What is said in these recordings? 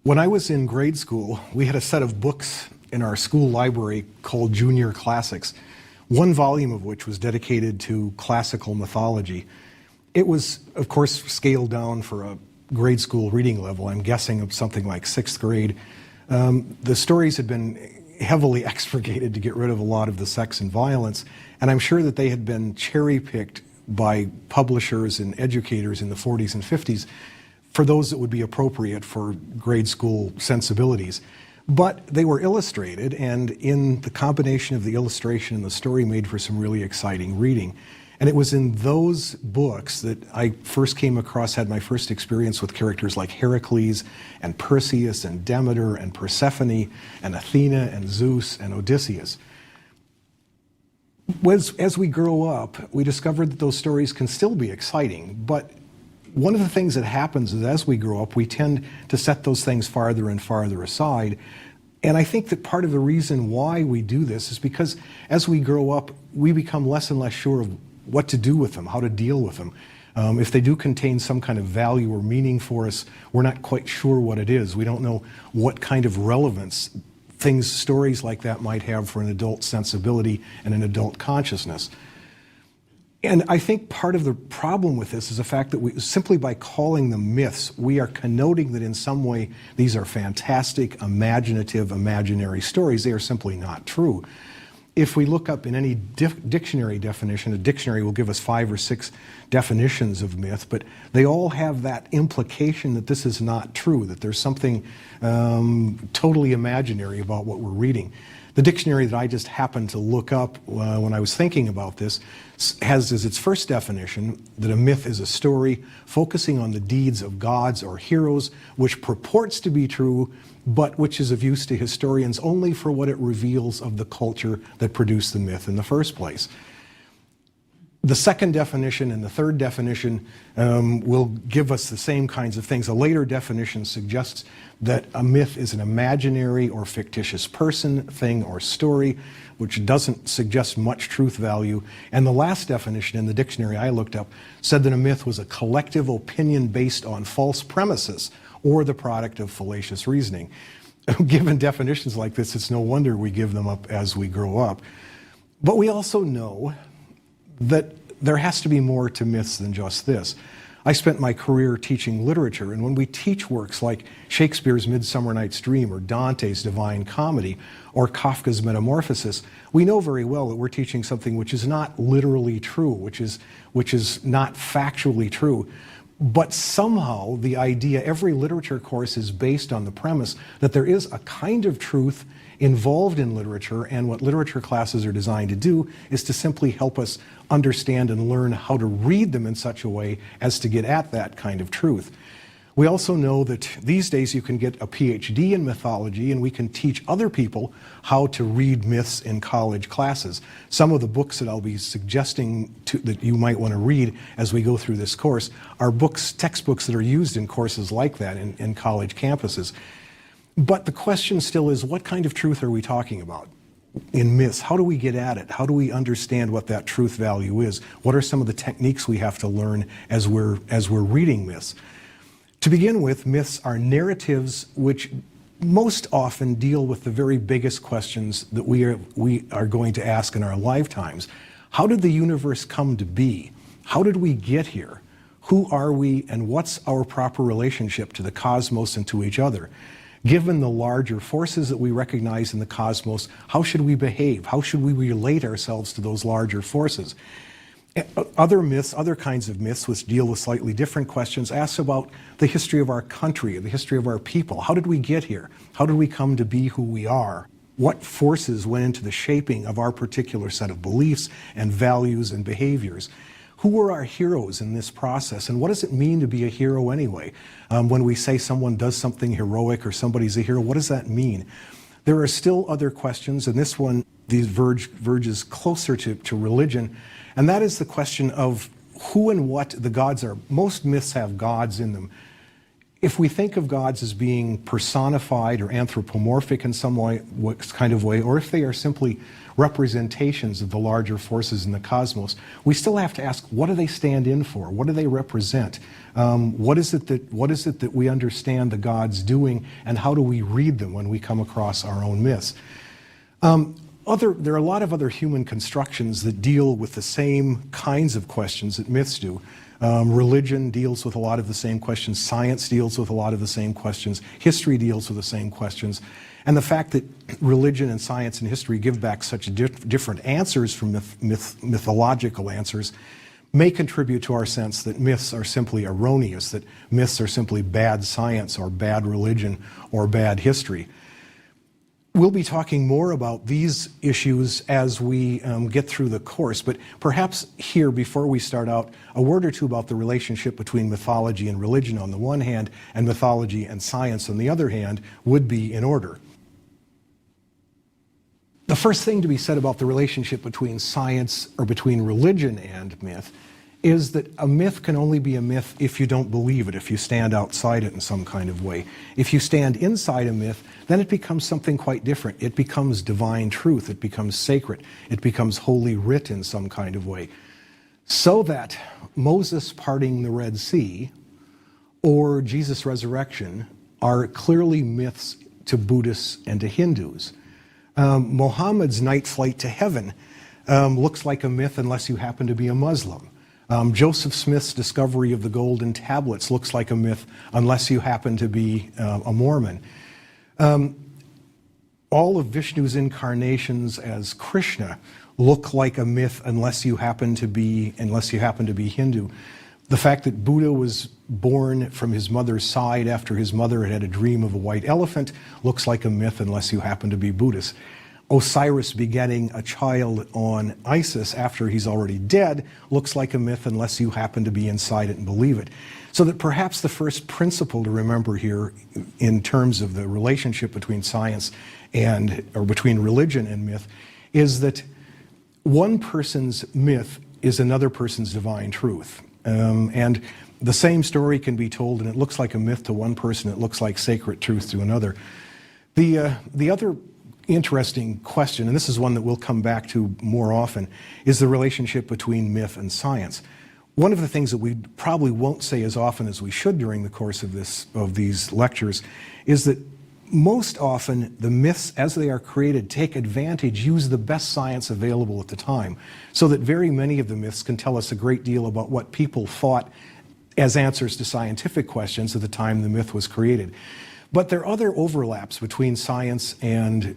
When I was in grade school, we had a set of books in our school library called Junior Classics, one volume of which was dedicated to classical mythology. It was, of course, scaled down for a grade school reading level. I'm guessing of something like 6th grade. The stories had been heavily expurgated to get rid of a lot of the sex and violence, and I'm sure that they had been cherry-picked by publishers and educators in the 40s and 50s for those that would be appropriate for grade school sensibilities. But they were illustrated, and in the combination of the illustration and the story made for some really exciting reading. And it was in those books that I first came across, had my first experience with characters like Herakles and Perseus and Demeter and Persephone and Athena and Zeus and Odysseus. As we grow up, we discovered that those stories can still be exciting, but one of the things that happens is as we grow up, we tend to set those things farther and farther aside. And I think that part of the reason why we do this is because as we grow up, we become less and less sure of what to do with them, how to deal with them. If they do contain some kind of value or meaning for us, we're not quite sure what it is. We don't know what kind of relevance stories like that might have for an adult sensibility and an adult consciousness. And I think part of the problem with this is the fact that simply by calling them myths, we are connoting that in some way these are fantastic, imaginative, imaginary stories. They are simply not true. If we look up in any dictionary definition, a dictionary will give us 5 or 6 definitions of myth, but they all have that implication that this is not true, that there's something totally imaginary about what we're reading. The dictionary that I just happened to look up when I was thinking about this has as its first definition that a myth is a story focusing on the deeds of gods or heroes which purports to be true, but which is of use to historians only for what it reveals of the culture that produced the myth in the first place. The second definition and the third definition will give us the same kinds of things. A later definition suggests that a myth is an imaginary or fictitious person, thing, or story, which doesn't suggest much truth value. And the last definition in the dictionary I looked up said that a myth was a collective opinion based on false premises or the product of fallacious reasoning. Given definitions like this, it's no wonder we give them up as we grow up. But we also know that there has to be more to myths than just this. I spent my career teaching literature, and when we teach works like Shakespeare's Midsummer Night's Dream or Dante's Divine Comedy or Kafka's Metamorphosis, we know very well that we're teaching something which is not literally true, which is not factually true. But somehow the idea, every literature course is based on the premise that there is a kind of truth involved in literature, and what literature classes are designed to do is to simply help us understand and learn how to read them in such a way as to get at that kind of truth. We also know that these days you can get a PhD in mythology, and we can teach other people how to read myths in college classes. Some of the books that I'll be suggesting that you might want to read as we go through this course are textbooks that are used in courses like that in college campuses. But the question still is, what kind of truth are we talking about in myths? How do we get at it? How do we understand what that truth value is? What are some of the techniques we have to learn as we're reading myths? To begin with, myths are narratives which most often deal with the very biggest questions that we are going to ask in our lifetimes. How did the universe come to be? How did we get here? Who are we, and what's our proper relationship to the cosmos and to each other? Given the larger forces that we recognize in the cosmos, how should we behave? How should we relate ourselves to those larger forces? Other myths, other kinds of myths which deal with slightly different questions, ask about the history of our country, the history of our people. How did we get here? How did we come to be who we are? What forces went into the shaping of our particular set of beliefs and values and behaviors? Who were our heroes in this process, and what does it mean to be a hero anyway? When we say someone does something heroic or somebody's a hero, what does that mean? There are still other questions, and this one verges closer to religion, and that is the question of who and what the gods are. Most myths have gods in them. If we think of gods as being personified or anthropomorphic in some way, kind of way, or if they are simply representations of the larger forces in the cosmos, we still have to ask, what do they stand in for? What do they represent? What is it that we understand the gods doing, and how do we read them when we come across our own myths? There are a lot of other human constructions that deal with the same kinds of questions that myths do. Religion deals with a lot of the same questions. Science deals with a lot of the same questions. History deals with the same questions. And the fact that religion and science and history give back such different answers from mythological answers may contribute to our sense that myths are simply erroneous, that myths are simply bad science or bad religion or bad history. We'll be talking more about these issues as we get through the course, but perhaps here, before we start out, a word or two about the relationship between mythology and religion on the one hand, and mythology and science on the other hand, would be in order. The first thing to be said about the relationship between science, or between religion and myth, is that a myth can only be a myth if you don't believe it, if you stand outside it in some kind of way. If you stand inside a myth, then it becomes something quite different. It becomes divine truth. It becomes sacred. It becomes holy writ in some kind of way. So that Moses parting the Red Sea or Jesus' resurrection are clearly myths to Buddhists and to Hindus. Muhammad's night flight to heaven looks like a myth unless you happen to be a Muslim. Joseph Smith's discovery of the golden tablets looks like a myth unless you happen to be a Mormon. All of Vishnu's incarnations as Krishna look like a myth unless you happen to be Hindu. The fact that Buddha was born from his mother's side after his mother had a dream of a white elephant looks like a myth unless you happen to be Buddhist. Osiris begetting a child on Isis after he's already dead looks like a myth unless you happen to be inside it and believe it. So that perhaps the first principle to remember here in terms of the relationship between science or between religion and myth is that one person's myth is another person's divine truth. And the same story can be told, and it looks like a myth to one person, it looks like sacred truth to another. The other interesting question, and this is one that we'll come back to more often, is the relationship between myth and science. One of the things that we probably won't say as often as we should during the course of these lectures is that most often the myths as they are created take advantage, use the best science available at the time, so that very many of the myths can tell us a great deal about what people thought as answers to scientific questions at the time the myth was created. But there are other overlaps between science and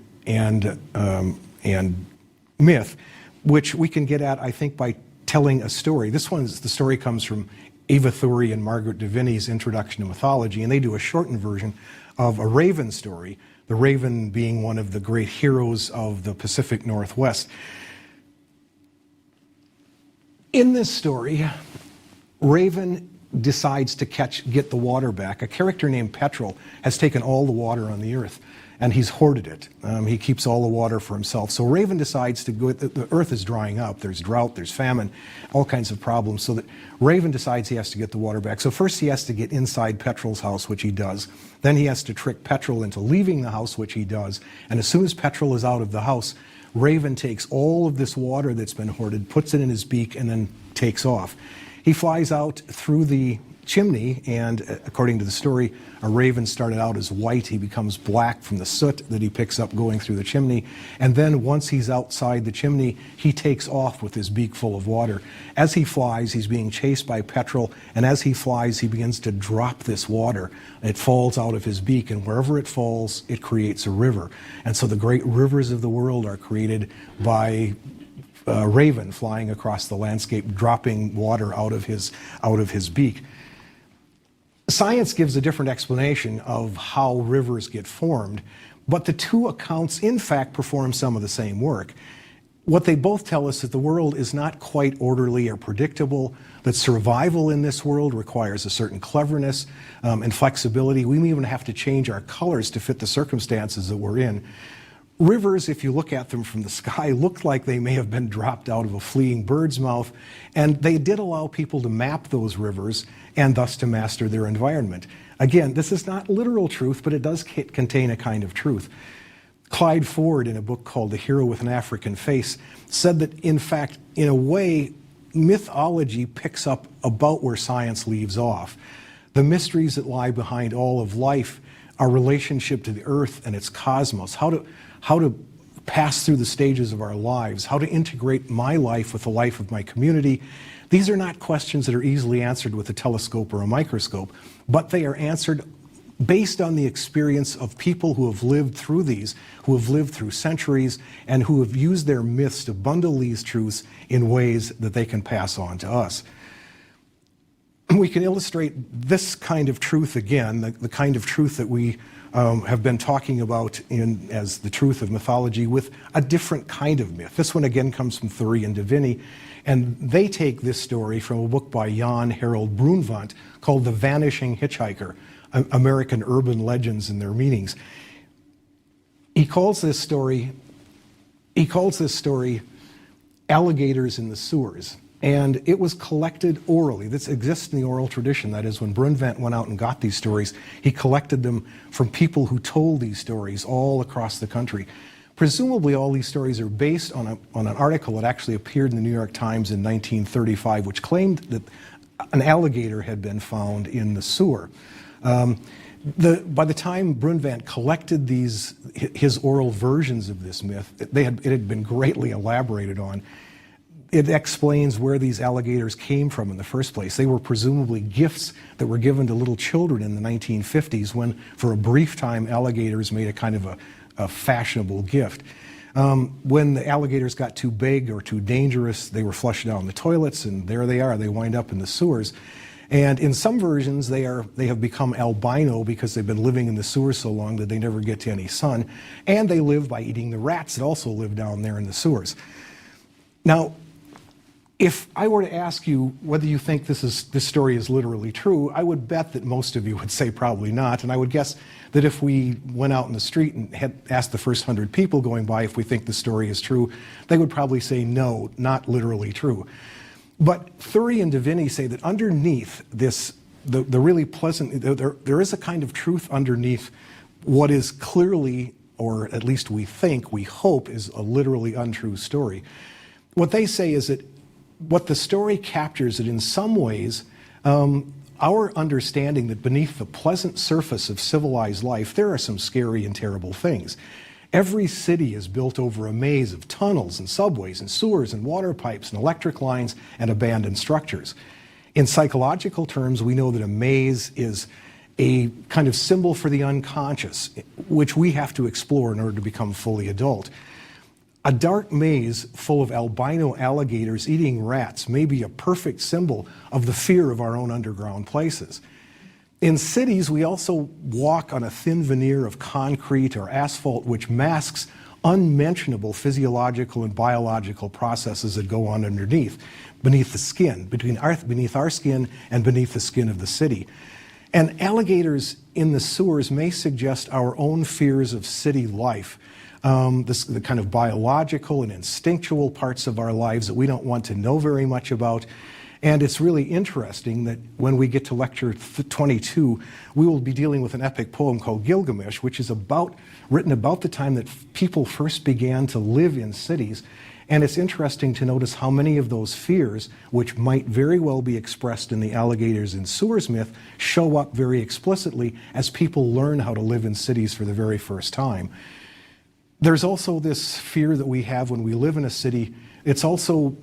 myth, which we can get at, I think, by telling a story. The story comes from Eva Thury and Margaret Deviney's Introduction to Mythology, and they do a shortened version of a raven story, the raven being one of the great heroes of the Pacific Northwest. In this story, Raven decides to get the water back. A character named Petrel has taken all the water on the earth, and he's hoarded it. He keeps all the water for himself. So Raven decides to go, the earth is drying up, there's drought, there's famine, all kinds of problems, so that Raven decides he has to get the water back. So first he has to get inside Petrel's house, which he does. Then he has to trick Petrel into leaving the house, which he does. And as soon as Petrel is out of the house, Raven takes all of this water that's been hoarded, puts it in his beak, and then takes off. He flies out through the chimney, and according to the story, a raven started out as white. He becomes black from the soot that he picks up going through the chimney. And then once he's outside the chimney, he takes off with his beak full of water. As he flies, he's being chased by Petrel, and as he flies, he begins to drop this water. It falls out of his beak, and wherever it falls, it creates a river. And so the great rivers of the world are created by Raven flying across the landscape, dropping water out of his beak. Science gives a different explanation of how rivers get formed, but the two accounts, in fact, perform some of the same work. What they both tell us is that the world is not quite orderly or predictable, that survival in this world requires a certain cleverness and flexibility. We may even have to change our colors to fit the circumstances that we're in. Rivers, if you look at them from the sky, look like they may have been dropped out of a fleeing bird's mouth, and they did allow people to map those rivers and thus to master their environment. Again, this is not literal truth, but it does contain a kind of truth. Clyde Ford, in a book called The Hero with an African Face, said that, in fact, in a way, mythology picks up about where science leaves off. The mysteries that lie behind all of life, our relationship to the earth and its cosmos, how to pass through the stages of our lives, how to integrate my life with the life of my community. These are not questions that are easily answered with a telescope or a microscope, but they are answered based on the experience of people who have lived through these, who have lived through centuries, and who have used their myths to bundle these truths in ways that they can pass on to us. We can illustrate this kind of truth again, the kind of truth that we have been talking about as the truth of mythology, with a different kind of myth. This one again comes from Thury and Divini, and they take this story from a book by Jan Harold Brunvant called The Vanishing Hitchhiker, American Urban Legends and Their Meanings. He calls this story Alligators in the Sewers. And it was collected orally. This exists in the oral tradition. That is, when Brunvant went out and got these stories, he collected them from people who told these stories all across the country. Presumably, all these stories are based on an article that actually appeared in the New York Times in 1935, which claimed that an alligator had been found in the sewer. By the time Brunvant collected his oral versions of this myth, it had been greatly elaborated on. It explains where these alligators came from in the first place. They were presumably gifts that were given to little children in the 1950s when, for a brief time, alligators made a kind of a fashionable gift. When the alligators got too big or too dangerous, they were flushed down the toilets, and there they are. They wind up in the sewers. And in some versions, they have become albino because they've been living in the sewers so long that they never get to any sun. And they live by eating the rats that also live down there in the sewers. Now, if I were to ask you whether you think this story is literally true, I would bet that most of you would say probably not. And I would guess that if we went out in the street and had asked the first 100 people going by if we think the story is true, they would probably say no, not literally true. But Thury and Divini say that underneath this, the really pleasant, there is a kind of truth underneath what is clearly, or at least we think, we hope, is a literally untrue story. What they say is that what the story captures, that in some ways, our understanding that beneath the pleasant surface of civilized life, there are some scary and terrible things. Every city is built over a maze of tunnels and subways and sewers and water pipes and electric lines and abandoned structures. In psychological terms, we know that a maze is a kind of symbol for the unconscious, which we have to explore in order to become fully adult. A dark maze full of albino alligators eating rats may be a perfect symbol of the fear of our own underground places. In cities, we also walk on a thin veneer of concrete or asphalt which masks unmentionable physiological and biological processes that go on underneath, beneath the skin, beneath our skin and beneath the skin of the city. And alligators in the sewers may suggest our own fears of city life, the kind of biological and instinctual parts of our lives that we don't want to know very much about. And it's really interesting that when we get to lecture 22, we will be dealing with an epic poem called Gilgamesh, which is written about the time that people first began to live in cities. And it's interesting to notice how many of those fears, which might very well be expressed in the alligators in sewers myth, show up very explicitly as people learn how to live in cities for the very first time. There's also this fear that we have when we live in a city. It's also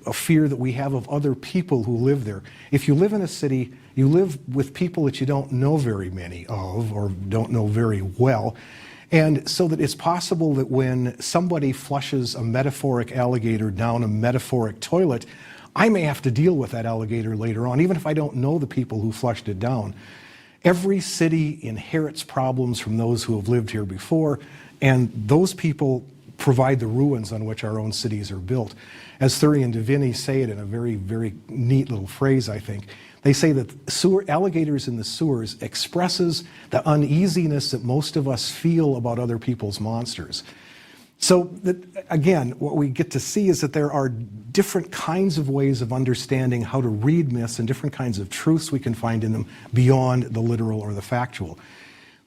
a fear that we have of other people who live there. If you live in a city, you live with people that you don't know very many of or don't know very well. And so that it's possible that when somebody flushes a metaphoric alligator down a metaphoric toilet, I may have to deal with that alligator later on, even if I don't know the people who flushed it down. Every city inherits problems from those who have lived here before, and those people provide the ruins on which our own cities are built. As Thury and Divini say it in a very, very neat little phrase, I think, They say that alligators in the sewers expresses the uneasiness that most of us feel about other people's monsters. So that, again, what we get to see is that there are different kinds of ways of understanding how to read myths and different kinds of truths we can find in them beyond the literal or the factual.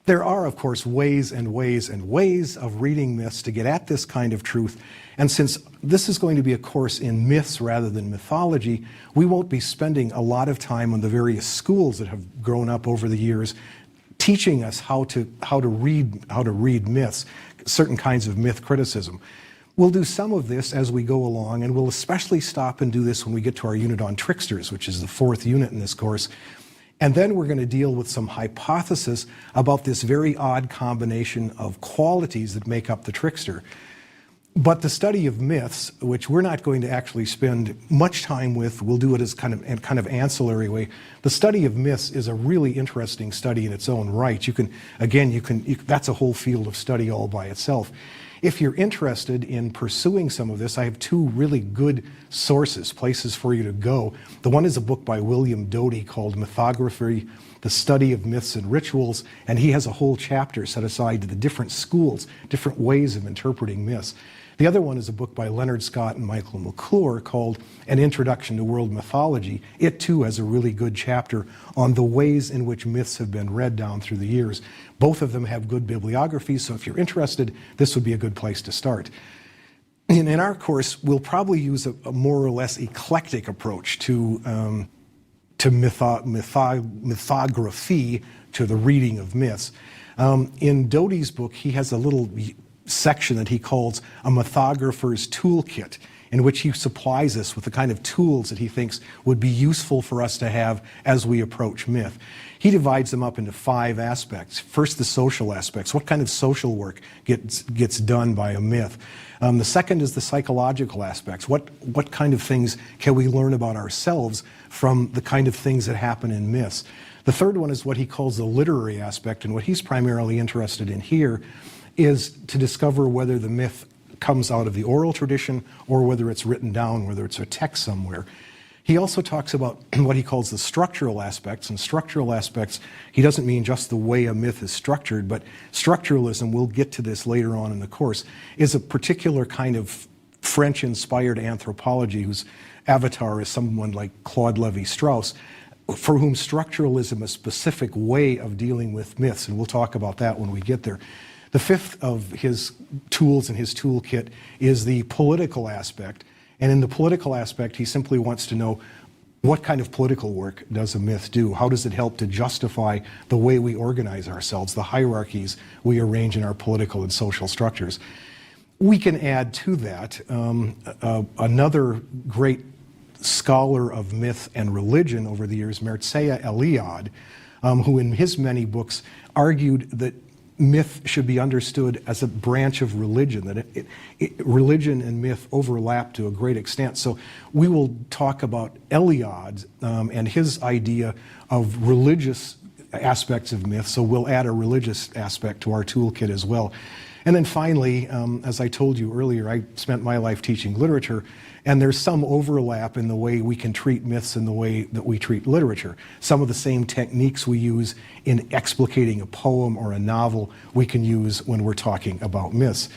There are, of course, ways and ways and ways of reading myths to get at this kind of truth. And since this is going to be a course in myths rather than mythology, we won't be spending a lot of time on the various schools that have grown up over the years teaching us how to read myths, certain kinds of myth criticism. We'll do some of this as we go along, and we'll especially stop and do this when we get to our unit on tricksters, which is the 4th unit in this course. And then we're going to deal with some hypothesis about this very odd combination of qualities that make up the trickster. But the study of myths, which we're not going to actually spend much time with, we'll do it as kind of ancillary way. The study of myths is a really interesting study in its own right. That's a whole field of study all by itself. If you're interested in pursuing some of this, I have 2 really good sources, places for you to go. The one is a book by William Doty called Mythography, the Study of Myths and Rituals, and he has a whole chapter set aside to the different schools, different ways of interpreting myths. The other one is a book by Leonard Scott and Michael McClure called An Introduction to World Mythology. It too has a really good chapter on the ways in which myths have been read down through the years. Both of them have good bibliographies, so if you're interested, this would be a good place to start. In our course, we'll probably use a more or less eclectic approach to mythography, to the reading of myths. In Doty's book, he has a little section that he calls a mythographer's toolkit, in which he supplies us with the kind of tools that he thinks would be useful for us to have as we approach myth. He divides them up into 5 aspects. First, the social aspects. What kind of social work gets done by a myth? The second is the psychological aspects. What kind of things can we learn about ourselves from the kind of things that happen in myths? The third one is what he calls the literary aspect, and what he's primarily interested in here is to discover whether the myth comes out of the oral tradition or whether it's written down, whether it's a text somewhere. He also talks about what he calls the structural aspects, and structural aspects, he doesn't mean just the way a myth is structured, but structuralism, we'll get to this later on in the course, is a particular kind of French-inspired anthropology whose avatar is someone like Claude Lévi-Strauss, for whom structuralism is a specific way of dealing with myths, and we'll talk about that when we get there. The 5th of his tools in his toolkit is the political aspect. And in the political aspect, he simply wants to know what kind of political work does a myth do? How does it help to justify the way we organize ourselves, the hierarchies we arrange in our political and social structures? We can add to that another great scholar of myth and religion over the years, Mircea Eliade, who in his many books argued that myth should be understood as a branch of religion, that religion and myth overlap to a great extent. So we will talk about Eliade and his idea of religious aspects of myth, so we'll add a religious aspect to our toolkit as well. And then finally, as I told you earlier, I spent my life teaching literature, and there's some overlap in the way we can treat myths and the way that we treat literature. Some of the same techniques we use in explicating a poem or a novel we can use when we're talking about myths.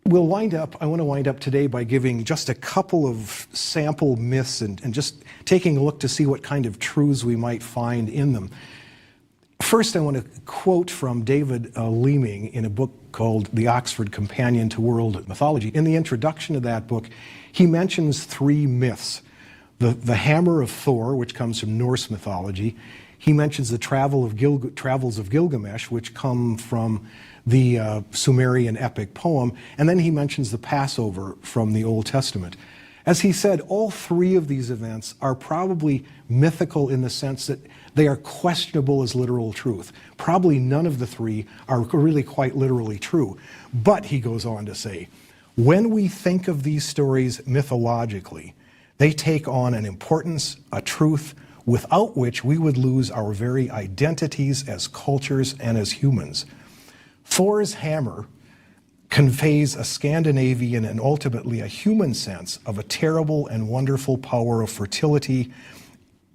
I want to wind up today by giving just a couple of sample myths and just taking a look to see what kind of truths we might find in them. First, I want to quote from David Leeming in a book called The Oxford Companion to World Mythology. In the introduction to that book, he mentions 3 myths. The Hammer of Thor, which comes from Norse mythology. He mentions the Travels of Gilgamesh, which come from the Sumerian epic poem. And then he mentions the Passover from the Old Testament. As he said, all 3 of these events are probably mythical in the sense that they are questionable as literal truth. Probably none of the 3 are really quite literally true. But, he goes on to say, when we think of these stories mythologically, they take on an importance, a truth, without which we would lose our very identities as cultures and as humans. Thor's hammer conveys a Scandinavian and ultimately a human sense of a terrible and wonderful power of fertility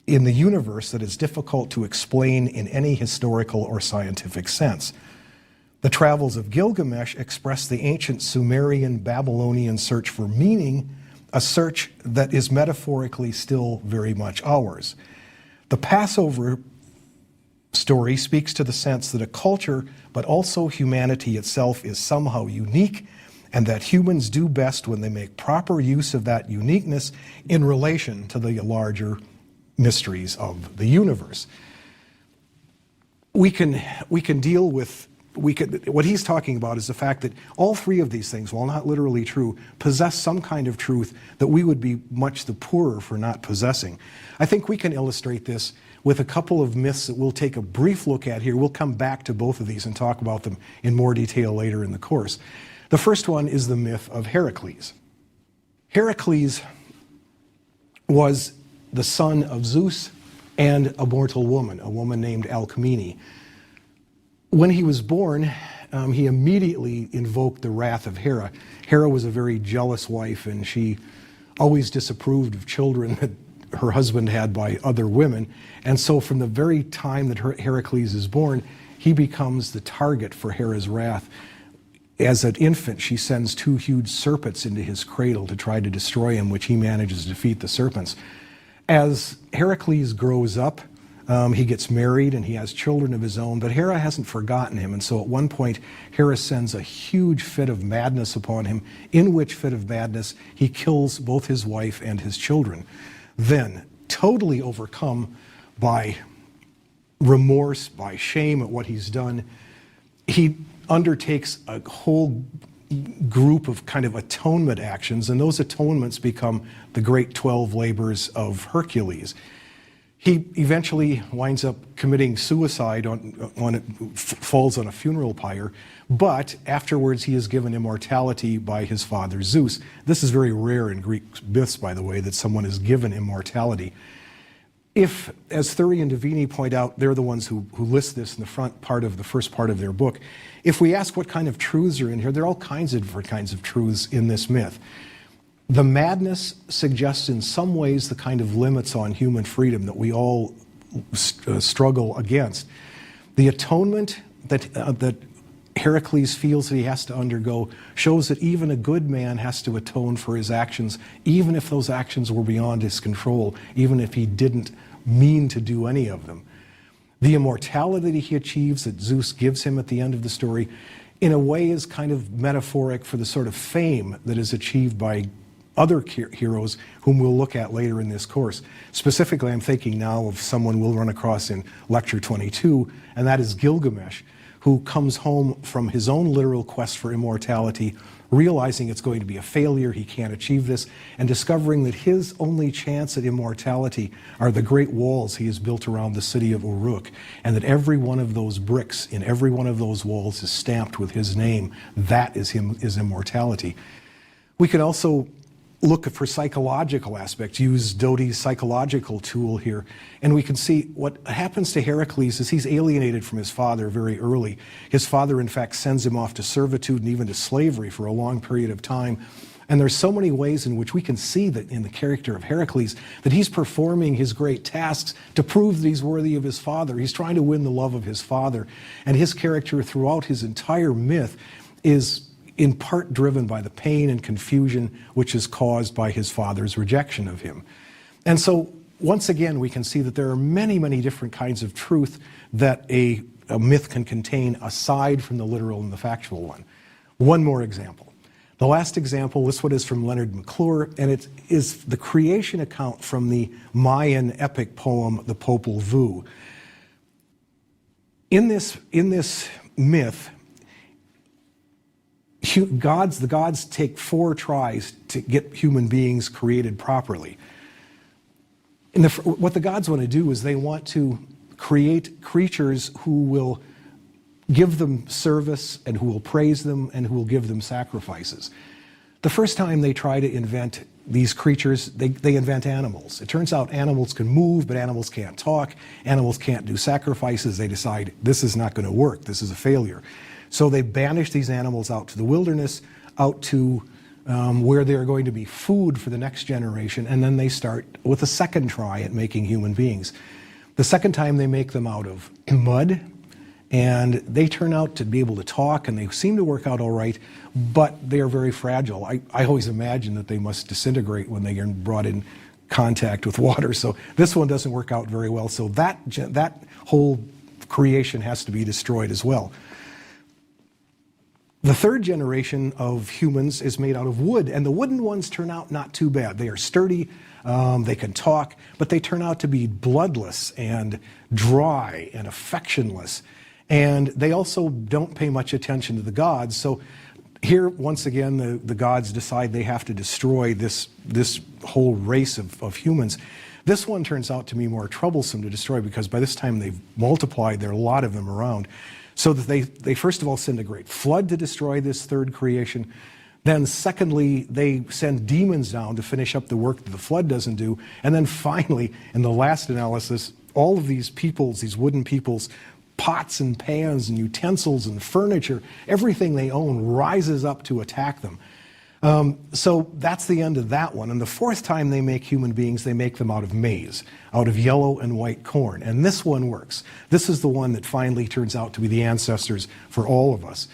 in the universe that is difficult to explain in any historical or scientific sense. The travels of Gilgamesh express the ancient Sumerian Babylonian search for meaning, a search that is metaphorically still very much ours. The Passover story speaks to the sense that a culture, but also humanity itself, is somehow unique, and that humans do best when they make proper use of that uniqueness in relation to the larger mysteries of the universe. We can deal with, what he's talking about is the fact that all three of these things, while not literally true, possess some kind of truth that we would be much the poorer for not possessing. I think we can illustrate this with a couple of myths that we'll take a brief look at here. We'll come back to both of these and talk about them in more detail later in the course. The first one is the myth of Herakles. Herakles was the son of Zeus and a mortal woman, a woman named Alcmene. When he was born, he immediately invoked the wrath of Hera. Hera was a very jealous wife, and she always disapproved of children that her husband had by other women. And so from the very time that Herakles is born, he becomes the target for Hera's wrath. As an infant, she sends two huge serpents into his cradle to try to destroy him, which he manages to defeat the serpents. As Herakles grows up, he gets married and he has children of his own, but Hera hasn't forgotten him. And so at one point, Hera sends a huge fit of madness upon him, in which fit of madness he kills both his wife and his children. Then, totally overcome by remorse, by shame at what he's done, he undertakes a whole group of kind of atonement actions, and those atonements become the great 12 labors of Hercules. He eventually winds up committing suicide falls on a funeral pyre, but afterwards he is given immortality by his father Zeus. This is very rare in Greek myths, by the way, that someone is given immortality. If, as Thury and Davini point out, they're the ones who list this in the first part of their book, if we ask what kind of truths are in here, there are all kinds of different kinds of truths in this myth. The madness suggests in some ways the kind of limits on human freedom that we all struggle against. The atonement that Herakles feels that he has to undergo shows that even a good man has to atone for his actions, even if those actions were beyond his control, even if he didn't mean to do any of them. The immortality he achieves that Zeus gives him at the end of the story, in a way, is kind of metaphoric for the sort of fame that is achieved by other heroes whom we'll look at later in this course. Specifically, I'm thinking now of someone we'll run across in Lecture 22, and that is Gilgamesh, who comes home from his own literal quest for immortality, realizing it's going to be a failure, he can't achieve this, and discovering that his only chance at immortality are the great walls he has built around the city of Uruk, and that every one of those bricks in every one of those walls is stamped with his name. That is his immortality. We can also look for psychological aspects, use Doty's psychological tool here, and we can see what happens to Herakles is he's alienated from his father very early. His father, in fact, sends him off to servitude and even to slavery for a long period of time. And there's so many ways in which we can see that in the character of Herakles, that he's performing his great tasks to prove that he's worthy of his father. He's trying to win the love of his father. And his character throughout his entire myth is in part driven by the pain and confusion which is caused by his father's rejection of him. And so, once again, we can see that there are many, many different kinds of truth that a myth can contain aside from the literal and the factual one. One more example. The last example, this one is from Leonard McClure, and it is the creation account from the Mayan epic poem, The Popol Vuh. In this myth, the gods take 4 tries to get human beings created properly. What the gods want to do is they want to create creatures who will give them service and who will praise them and who will give them sacrifices. The first time they try to invent these creatures, they invent animals. It turns out animals can move, but animals can't talk. Animals can't do sacrifices. They decide this is not going to work. This is a failure. So they banish these animals out to the wilderness, out to where they're going to be food for the next generation, and then they start with a second try at making human beings. The second time they make them out of mud, and they turn out to be able to talk, and they seem to work out all right, but they are very fragile. I always imagine that they must disintegrate when they are brought in contact with water, so this one doesn't work out very well. So that whole creation has to be destroyed as well. The third generation of humans is made out of wood, and the wooden ones turn out not too bad. They are sturdy, they can talk, but they turn out to be bloodless and dry and affectionless. And they also don't pay much attention to the gods. So here, once again, the gods decide they have to destroy this whole race of humans. This one turns out to be more troublesome to destroy because by this time they've multiplied, there are a lot of them around. So that they first of all send a great flood to destroy this third creation. Then secondly, they send demons down to finish up the work that the flood doesn't do. And then finally, in the last analysis, all of these peoples, these wooden peoples, pots and pans and utensils and furniture, everything they own rises up to attack them. So that's the end of that one. And the fourth time they make human beings, they make them out of maize, out of yellow and white corn. And this one works. This is the one that finally turns out to be the ancestors for all of us.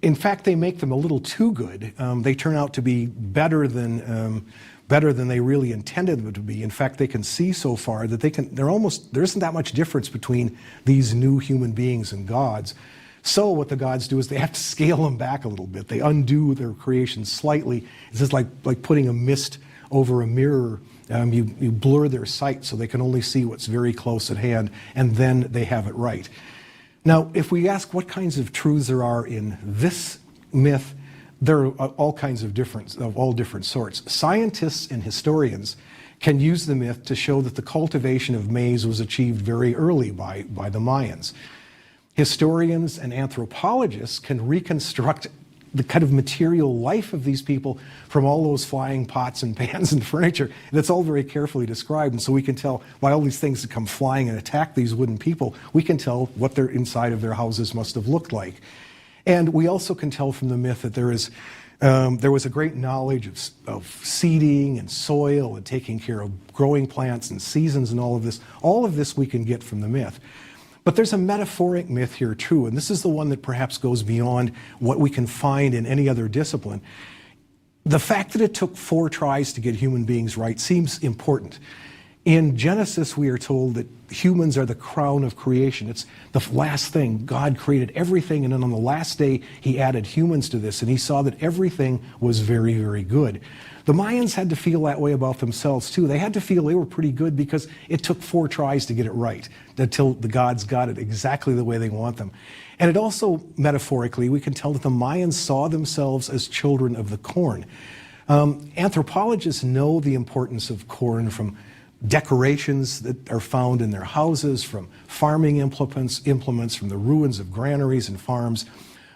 In fact, they make them a little too good. They turn out to be better than they really intended them to be. In fact, they can see so far that there isn't that much difference between these new human beings and gods. So what the gods do is they have to scale them back a little bit. They undo their creation slightly. It's just like putting a mist over a mirror. You blur their sight so they can only see what's very close at hand, and then they have it right. Now, if we ask what kinds of truths there are in this myth, there are all kinds of all different sorts. Scientists and historians can use the myth to show that the cultivation of maize was achieved very early by the Mayans. Historians and anthropologists can reconstruct the kind of material life of these people from all those flying pots and pans and furniture. And it's all very carefully described, and so we can tell by all these things that come flying and attack these wooden people, we can tell what their inside of their houses must have looked like. And we also can tell from the myth that there was a great knowledge of seeding and soil and taking care of growing plants and seasons and all of this. All of this we can get from the myth. But there's a metaphoric myth here too, and this is the one that perhaps goes beyond what we can find in any other discipline. The fact that it took 4 tries to get human beings right seems important. In Genesis, we are told that humans are the crown of creation. It's the last thing. God created everything, and then on the last day, he added humans to this, and he saw that everything was very, very good. The Mayans had to feel that way about themselves, too. They had to feel they were pretty good because it took 4 tries to get it right, until the gods got it exactly the way they want them. And it also, metaphorically, we can tell that the Mayans saw themselves as children of the corn. Anthropologists know the importance of corn from decorations that are found in their houses, from farming implements, from the ruins of granaries and farms.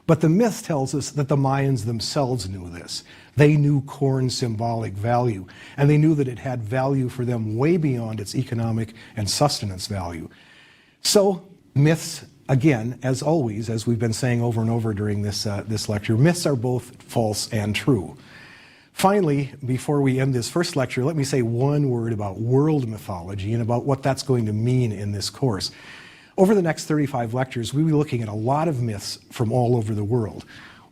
But the myth tells us that the Mayans themselves knew this. They knew corn's symbolic value, and they knew that it had value for them way beyond its economic and sustenance value. So myths, again, as always, as we've been saying over and over during this lecture, myths are both false and true. Finally, before we end this first lecture, let me say one word about world mythology and about what that's going to mean in this course. Over the next 35 lectures, we'll be looking at a lot of myths from all over the world.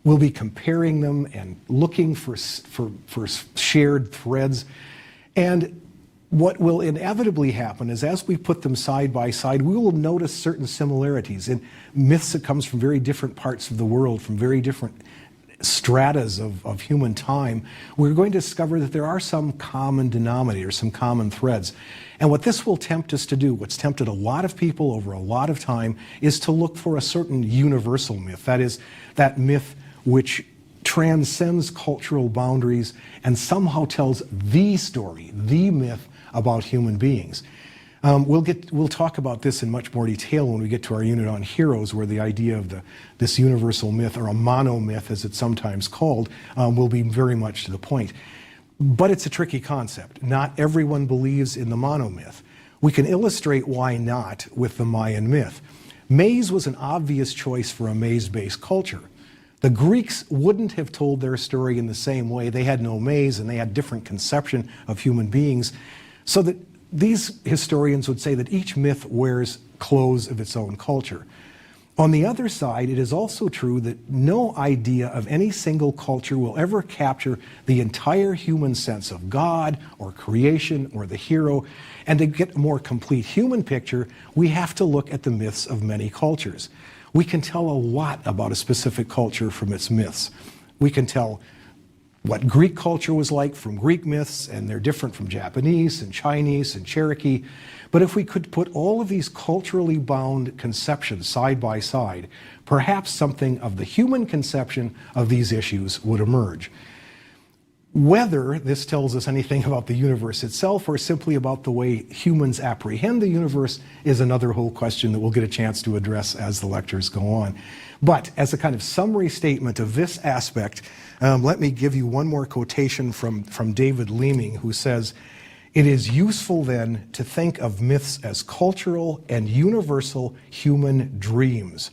We'll be comparing them and looking for shared threads. And what will inevitably happen is as we put them side by side, we will notice certain similarities in myths that comes from very different parts of the world, from very different stratas of human time. We're going to discover that there are some common denominators, some common threads. And what this will tempt us to do, what's tempted a lot of people over a lot of time, is to look for a certain universal myth. That is, that myth which transcends cultural boundaries and somehow tells the story, the myth about human beings. We'll talk about this in much more detail when we get to our unit on heroes, where the idea of this universal myth, or a monomyth as it's sometimes called, will be very much to the point. But it's a tricky concept. Not everyone believes in the monomyth. We can illustrate why not with the Mayan myth. Maize was an obvious choice for a maize-based culture. The Greeks wouldn't have told their story in the same way. They had no maize and they had different conception of human beings. So that these historians would say that each myth wears clothes of its own culture. On the other side, it is also true that no idea of any single culture will ever capture the entire human sense of God or creation or the hero. And to get a more complete human picture, we have to look at the myths of many cultures. We can tell a lot about a specific culture from its myths. We can tell what Greek culture was like from Greek myths, and they're different from Japanese and Chinese and Cherokee. But if we could put all of these culturally bound conceptions side by side, perhaps something of the human conception of these issues would emerge. Whether this tells us anything about the universe itself or simply about the way humans apprehend the universe is another whole question that we'll get a chance to address as the lectures go on. But as a kind of summary statement of this aspect, let me give you one more quotation from David Leeming, who says, "It is useful then to think of myths as cultural and universal human dreams.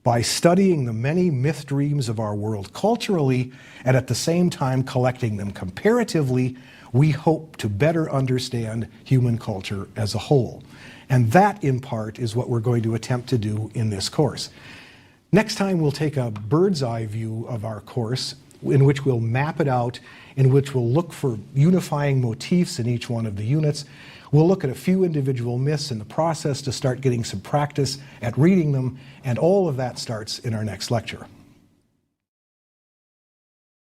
By studying the many myth dreams of our world culturally and at the same time collecting them comparatively, we hope to better understand human culture as a whole." And that, in part, is what we're going to attempt to do in this course. Next time, we'll take a bird's eye view of our course, in which we'll map it out, in which we'll look for unifying motifs in each one of the units. We'll look at a few individual myths in the process to start getting some practice at reading them, and all of that starts in our next lecture.